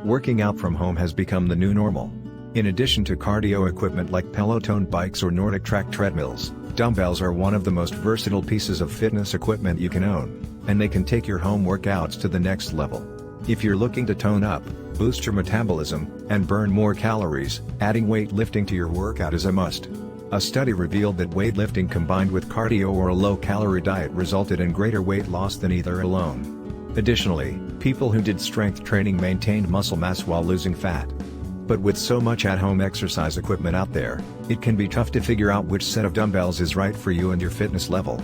Working out from home has become the new normal. In addition to cardio equipment like Peloton bikes or Nordic track treadmills, dumbbells are one of the most versatile pieces of fitness equipment you can own, and they can take your home workouts to the next level. If you're looking to tone up, boost your metabolism, and burn more calories, adding weightlifting to your workout is a must. A study revealed that weightlifting combined with cardio or a low-calorie diet resulted in greater weight loss than either alone. Additionally, people who did strength training maintained muscle mass while losing fat. But with so much at-home exercise equipment out there, it can be tough to figure out which set of dumbbells is right for you and your fitness level.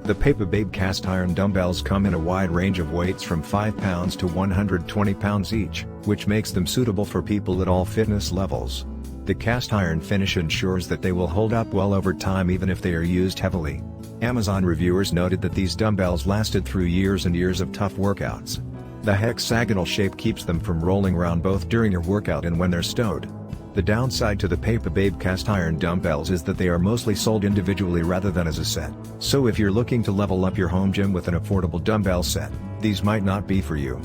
The Paper Babe cast iron dumbbells come in a wide range of weights from 5 pounds to 120 pounds each, which makes them suitable for people at all fitness levels. The cast iron finish ensures that they will hold up well over time even if they are used heavily. Amazon reviewers noted that these dumbbells lasted through years and years of tough workouts. The hexagonal shape keeps them from rolling around both during your workout and when they're stowed. The downside to the Paper Babe cast iron dumbbells is that they are mostly sold individually rather than as a set. So if you're looking to level up your home gym with an affordable dumbbell set, these might not be for you.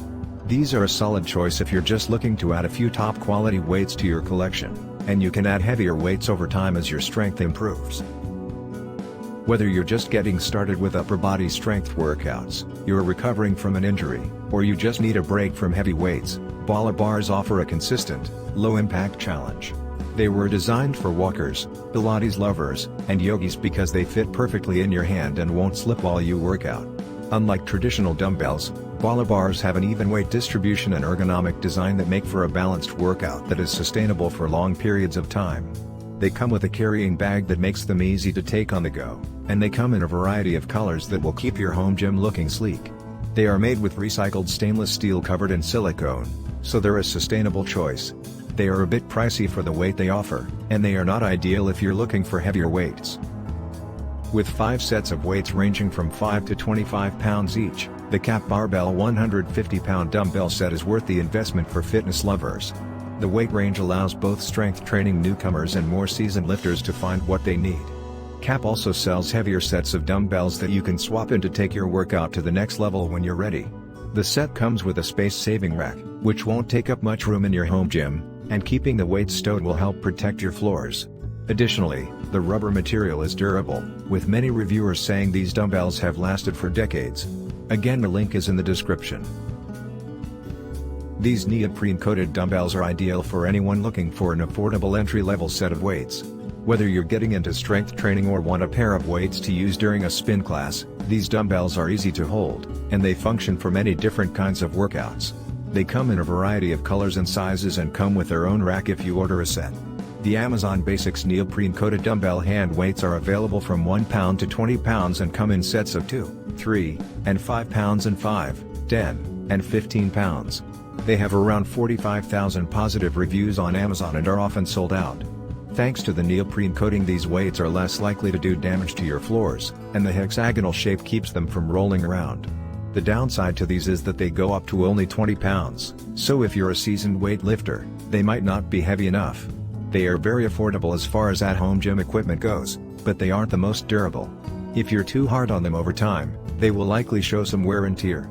These are a solid choice if you're just looking to add a few top quality weights to your collection, and you can add heavier weights over time as your strength improves. Whether you're just getting started with upper body strength workouts, you're recovering from an injury, or you just need a break from heavy weights, Bala Bars offer a consistent, low-impact challenge. They were designed for walkers, Pilates lovers, and yogis because they fit perfectly in your hand and won't slip while you work out. Unlike traditional dumbbells, Bala Bars have an even weight distribution and ergonomic design that make for a balanced workout that is sustainable for long periods of time. They come with a carrying bag that makes them easy to take on the go, and they come in a variety of colors that will keep your home gym looking sleek. They are made with recycled stainless steel covered in silicone, so they're a sustainable choice. They are a bit pricey for the weight they offer, and they are not ideal if you're looking for heavier weights. With 5 sets of weights ranging from 5 to 25 pounds each, the Cap Barbell 150-pound dumbbell set is worth the investment for fitness lovers. The weight range allows both strength training newcomers and more seasoned lifters to find what they need. Cap also sells heavier sets of dumbbells that you can swap in to take your workout to the next level when you're ready. The set comes with a space-saving rack, which won't take up much room in your home gym, and keeping the weights stowed will help protect your floors. Additionally, the rubber material is durable, with many reviewers saying these dumbbells have lasted for decades. Again, the link is in the description. These neoprene-coated dumbbells are ideal for anyone looking for an affordable entry-level set of weights. Whether you're getting into strength training or want a pair of weights to use during a spin class, these dumbbells are easy to hold, and they function for many different kinds of workouts. They come in a variety of colors and sizes and come with their own rack if you order a set. The Amazon Basics neoprene-coated dumbbell hand weights are available from 1 pound to 20 pounds and come in sets of 2, 3, and 5 pounds and 5, 10, and 15 pounds. They have around 45,000 positive reviews on Amazon and are often sold out. Thanks to the neoprene coating, these weights are less likely to do damage to your floors, and the hexagonal shape keeps them from rolling around. The downside to these is that they go up to only 20 pounds, so if you're a seasoned weightlifter, they might not be heavy enough. They are very affordable as far as at-home gym equipment goes, but they aren't the most durable. If you're too hard on them over time, they will likely show some wear and tear.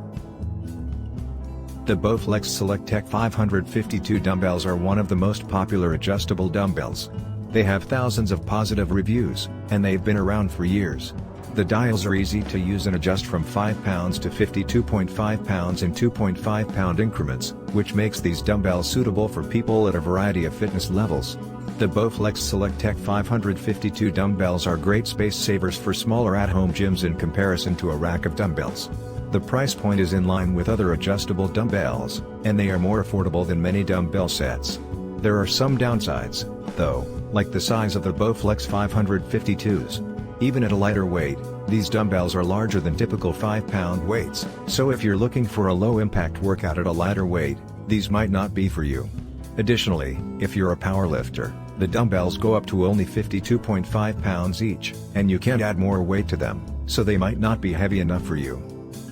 The Bowflex Selecttech 552 dumbbells are one of the most popular adjustable dumbbells. They have thousands of positive reviews, and they've been around for years. The dials are easy to use and adjust from 5 pounds to 52.5 pounds in 2.5 pound increments, which makes these dumbbells suitable for people at a variety of fitness levels. The Bowflex Selecttech 552 dumbbells are great space savers for smaller at-home gyms in comparison to a rack of dumbbells. The price point is in line with other adjustable dumbbells, and they are more affordable than many dumbbell sets. There are some downsides, though, like the size of the Bowflex 552s. Even at a lighter weight, these dumbbells are larger than typical 5-pound weights, so if you're looking for a low-impact workout at a lighter weight, these might not be for you. Additionally, if you're a powerlifter, the dumbbells go up to only 52.5 pounds each, and you can't add more weight to them, so they might not be heavy enough for you.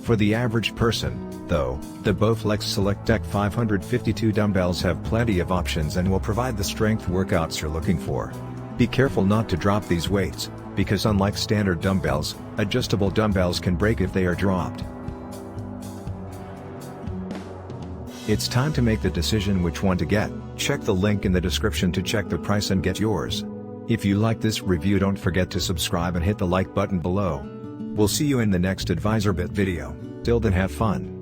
For the average person, though, the Bowflex Selecttech 552 dumbbells have plenty of options and will provide the strength workouts you're looking for. Be careful not to drop these weights, because unlike standard dumbbells, adjustable dumbbells can break if they are dropped. It's time to make the decision which one to get. Check the link in the description to check the price and get yours. If you like this review, don't forget to subscribe and hit the like button below. We'll see you in the next AdvisorBit video. Till then, have fun.